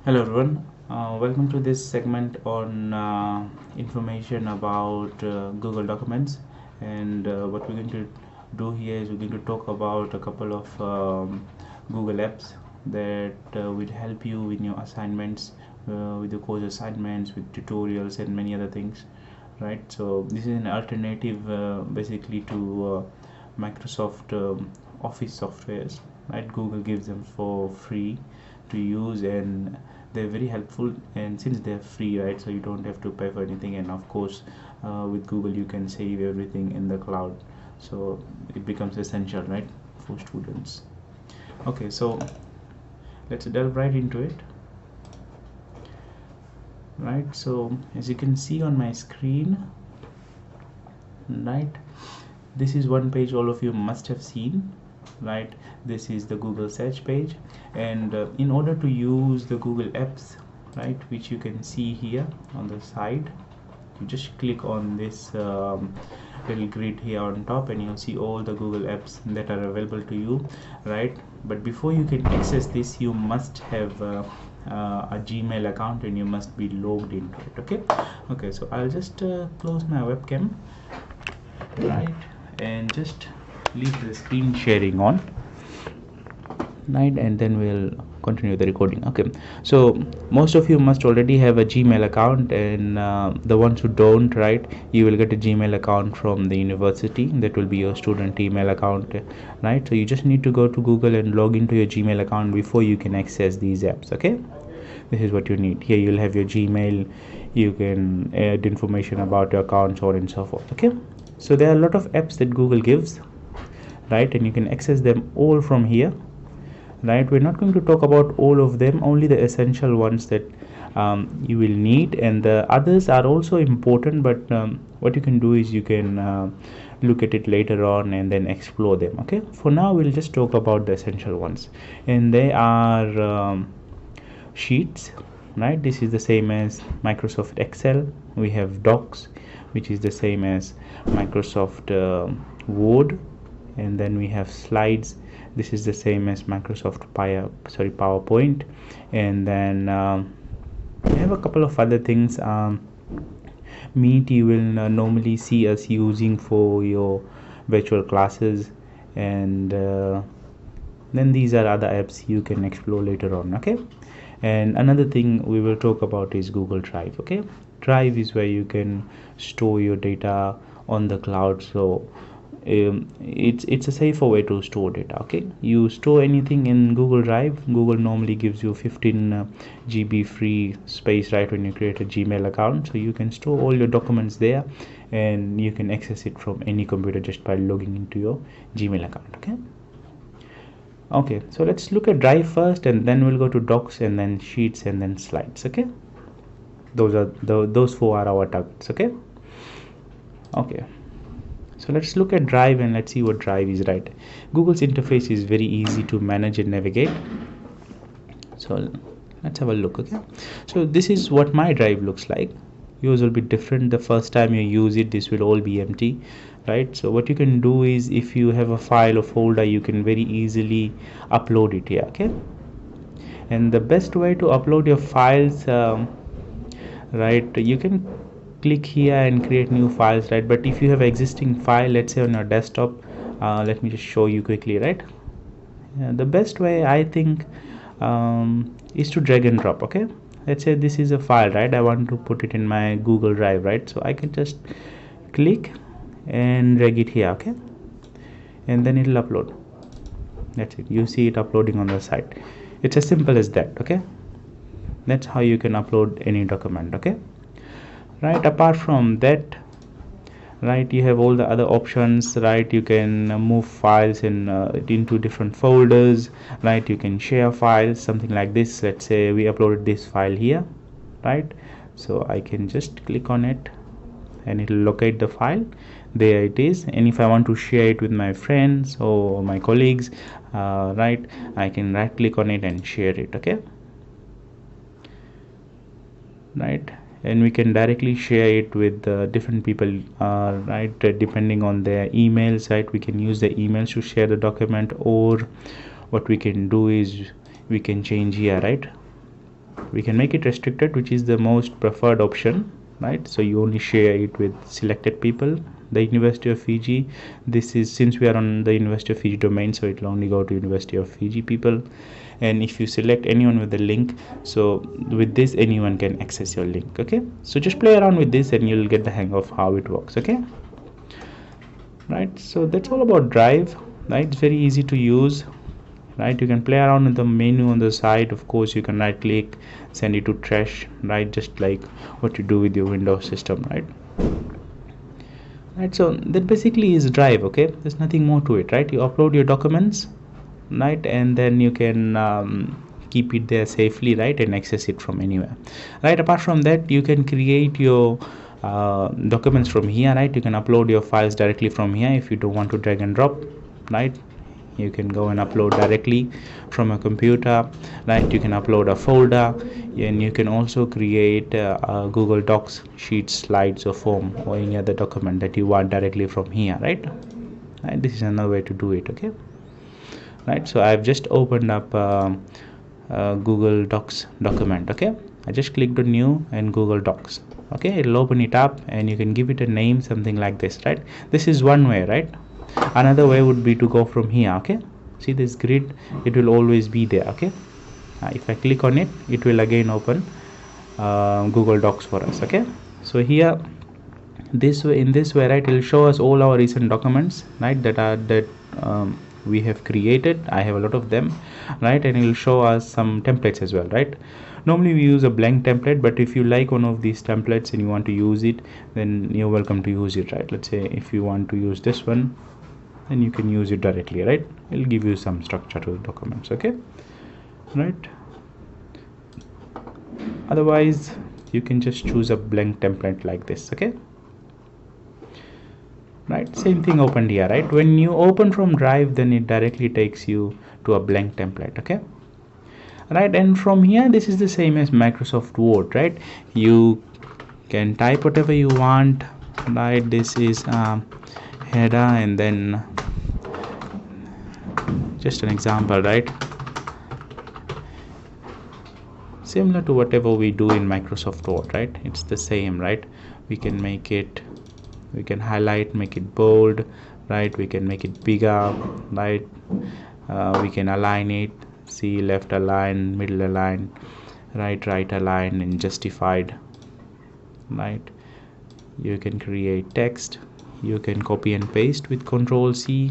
Hello everyone, welcome to this segment on information about Google Documents. And what we're going to do here is we're going to talk about a couple of Google apps that will help you in your assignments, with your course assignments, with tutorials and many other things, right? So this is an alternative basically to Microsoft Office softwares, right? Google gives them for free to use, and they're very helpful, and since they're free, right, so you don't have to pay for anything. And of course with Google you can save everything in the cloud, so it becomes essential, right, for students. Okay, so let's delve right into it. Right, so as you can see on my screen, right, this is one page all of you must have seen, right? This is the Google search page, and in order to use the Google apps, right, which you can see here on the side, you just click on this little grid here on top, and you'll see all the Google apps that are available to you, right? But before you can access this, you must have a Gmail account, and you must be logged into it. Okay, so I'll just close my webcam, right, and just leave the screen sharing on, right, and then we'll continue the recording. Okay, so most of you must already have a Gmail account, and the ones who don't, right, you will get a Gmail account from the university. That will be your student email account, right? So you just need to go to Google and log into your Gmail account before you can access these apps. Okay, this is what you need. Here you'll have your Gmail, you can add information about your account, so on and so forth. Okay, so there are a lot of apps that Google gives, right, and you can access them all from here, right? We're not going to talk about all of them, only the essential ones that you will need, and the others are also important, but what you can do is you can look at it later on and then explore them. Okay, for now we'll just talk about the essential ones, and they are Sheets, right? This is the same as Microsoft Excel. We have Docs, which is the same as Microsoft Word, and then we have Slides. This is the same as Microsoft PowerPoint, and then we have a couple of other things. Meet you will normally see us using for your virtual classes, and then these are other apps you can explore later on. Okay, and another thing we will talk about is Google Drive. Okay, Drive is where you can store your data on the cloud, so it's a safer way to store data. Okay, you store anything in Google Drive. Google normally gives you 15 GB free space, right, when you create a Gmail account, so you can store all your documents there, and you can access it from any computer just by logging into your Gmail account. Okay, so let's look at Drive first, and then we'll go to Docs, and then Sheets, and then Slides. Okay, those four are our targets. Okay, so let's look at Drive, and let's see what Drive is. Right, Google's interface is very easy to manage and navigate, so let's have a look. Okay, so this is what my Drive looks like. Yours will be different. The first time you use it, this will all be empty, right? So what you can do is, if you have a file or folder, you can very easily upload it here. Okay, and the best way to upload your files, right, you can click here and create new files, right? But if you have existing file, let's say on your desktop, let me just show you quickly, right? The best way, I think, is to drag and drop. Okay, let's say this is a file, right? I want to put it in my Google Drive, right? So I can just click and drag it here. Okay, and then it'll upload. That's it. You see it uploading on the side. It's as simple as that. Okay, that's how you can upload any document. Okay, right, apart from that, right, you have all the other options, right? You can move files in into different folders, right? You can share files, something like this. Let's say we uploaded this file here, right? So I can just click on it, and it will locate the file. There it is. And if I want to share it with my friends or my colleagues, right, I can right click on it and share it. Okay, right, and we can directly share it with different people, right, depending on their emails, right? We can use the emails to share the document, or what we can do is we can change here, right? we can make it restricted, which is the most preferred option, right? So you only share it with selected people. The University of Fiji, this is, since we are on the University of Fiji domain, so it will only go to University of Fiji people. And if you select anyone with the link, so with this anyone can access your link. Okay, so just play around with this and you'll get the hang of how it works. Okay, right, so that's all about Drive, right? It's very easy to use, right? You can play around with the menu on the side. Of course, you can right click, send it to trash, right? Just like what you do with your Windows system, right? Right, so that basically is Drive. Okay, there's nothing more to it, right? You upload your documents, right, and then you can keep it there safely, right, and access it from anywhere, right? Apart from that, you can create your documents from here, right? You can upload your files directly from here if you don't want to drag and drop, right? You can go and upload directly from a computer, right? You can upload a folder, and you can also create a Google Docs, sheets, slides, or form, or any other document that you want directly from here, right? Right, this is another way to do it. Okay, right, so I've just opened up Google Docs document. Okay, I just clicked on new and Google Docs. Okay, it'll open it up and you can give it a name, something like this, right? This is one way, right? Another way would be to go from here. Okay, see this grid, it will always be there. Okay, if I click on it, it will again open Google Docs for us. Okay, so here this way, in this way, right, it will show us all our recent documents, right, that we have created. I have a lot of them, right, and it will show us some templates as well, right? Normally we use a blank template, but if you like one of these templates and you want to use it, then you're welcome to use it, right? Let's say if you want to use this one, then you can use it directly, right? It'll give you some structure to the documents. Okay, right, otherwise you can just choose a blank template like this. Okay, right, same thing opened here, right? When you open from Drive, then it directly takes you to a blank template. Okay, right, and from here, this is the same as Microsoft Word, right? You can type whatever you want, right? This is header, and then just an example, right? Similar to whatever we do in Microsoft Word, right? It's the same, right? We can make it, we can highlight, make it bold, right? We can make it bigger, right? We can align it, see, left align, middle align, right align, and justified, right? You can create text, you can copy and paste with Control-C,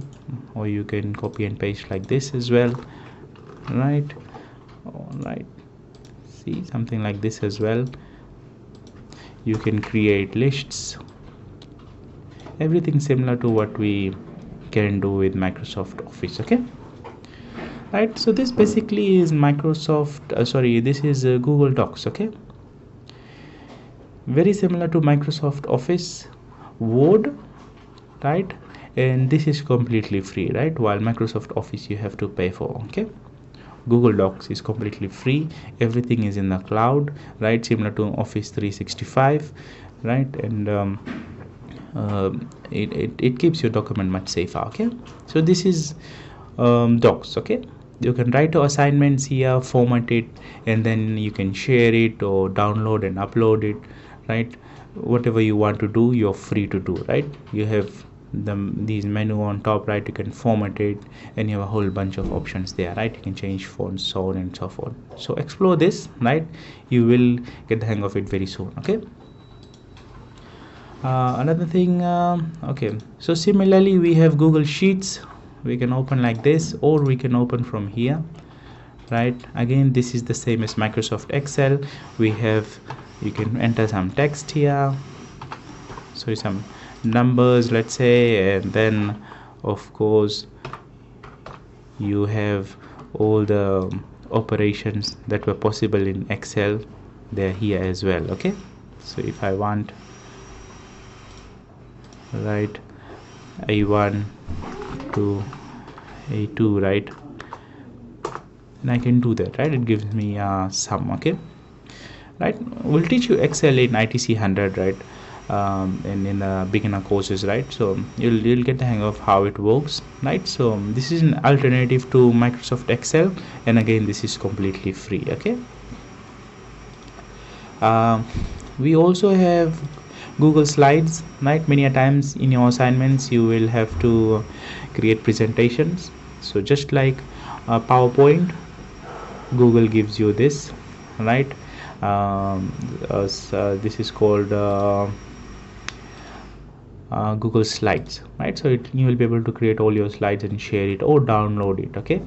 or you can copy and paste like this as well, right? All right, see, something like this as well. You can create lists, everything similar to what we can do with Microsoft Office. Okay, right, so this basically is this is Google Docs. Okay, very similar to Microsoft Office, Word, right? And this is completely free, right? While Microsoft Office you have to pay for. Okay, Google Docs is completely free, everything is in the cloud, right? Similar to Office 365, right? And it keeps your document much safer. Okay, so this is Docs. Okay, you can write your assignments here, format it, and then you can share it or download and upload it, right? Whatever you want to do, you're free to do, right? You have these menu on top, right? You can format it, and you have a whole bunch of options there, right? You can change fonts, so on and so forth. So explore this, right? You will get the hang of it very soon. Okay, another thing, okay, so similarly we have Google Sheets. We can open like this, or we can open from here, right? Again, this is the same as Microsoft Excel. We have, you can enter some text here, so some numbers, let's say, and then of course you have all the operations that were possible in Excel, they're here as well. Okay, so if I want, right, A1 to A2, right, and I can do that, right? It gives me sum. Okay, right, we'll teach you Excel in ITC 100, right, and in the beginner courses, right? So you'll get the hang of how it works, right? So this is an alternative to Microsoft Excel, and again, this is completely free. Okay, We also have Google Slides, right? Many a times in your assignments you will have to create presentations. So just like PowerPoint, Google gives you this, right? This is called Google Slides, right? So you will be able to create all your slides and share it or download it, okay?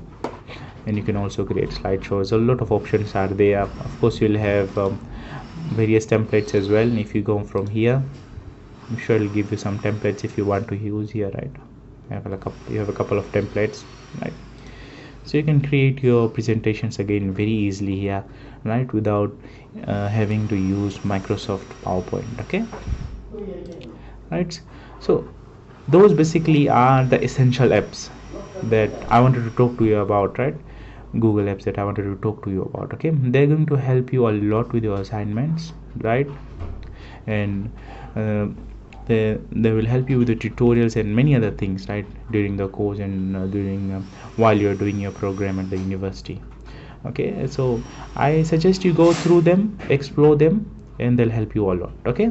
And you can also create slideshows. A lot of options are there. Of course, you'll have various templates as well. And if you go from here, I'm sure it'll give you some templates if you want to use here, right? You have a couple of templates, right? So you can create your presentations again very easily here, right, without having to use Microsoft PowerPoint, okay? Right, so those basically are the essential apps that I wanted to talk to you about, right? Google apps that I wanted to talk to you about, okay? They're going to help you a lot with your assignments, right? And they will help you with the tutorials and many other things, right, during the course and during while you're doing your program at the university, okay? So I suggest you go through them, explore them, and they'll help you a lot, okay?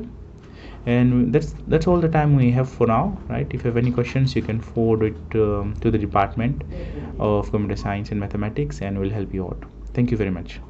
And that's all the time we have for now, right? If you have any questions, you can forward it to the Department of Computer Science and Mathematics, and we'll help you out. Thank you very much.